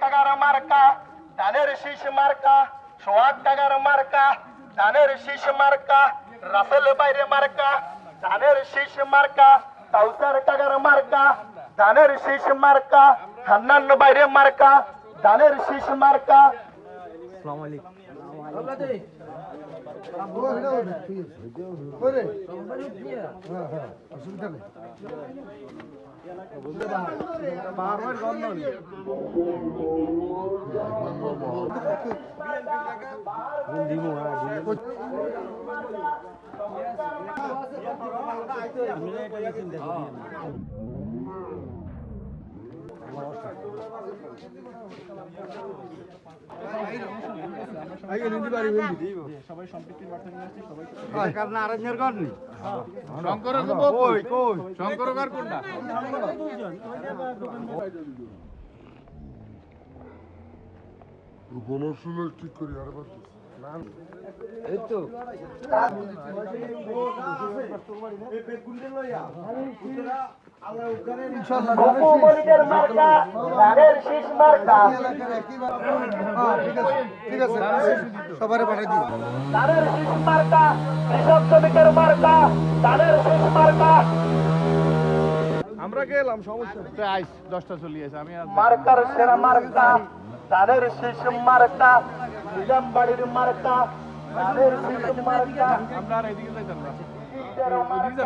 টাকার মার্কা ধানের শীষ মার্কা, সোহাগ টাকার মার্কা ধানের শীষ মার্কা, রাসেল বাইরে মার্কা ধানের শীষ মার্কা, কাউসার টাকার মার্কা ধানের শীষ মার্কা, হান্নান বাইরে মার্কা ধানের শীষ মার্কা। আসসালামু আলাইকুম। সবাই সম্পৃক্তির বার্তা নিয়ে আসছে, সবাই ঠিক করি আর ঠিক আছে সবারে পাঠিয়ে দিই। ধানের শীষ মার্কা, কৃষক শ্রমিকের মার্কা ধানের শীষ মার্কা। আমরা গেলাম সমস্যা প্রায় 10টা চলে আসে। আমি মার্কার সেরা মার্কা ধানের শীষ মার্কা, নিজামবাড়ির মার্কা ধানের শীষ মার্কা। আমরা আর এদিকে যাইতাম না। শীষের মার্কা।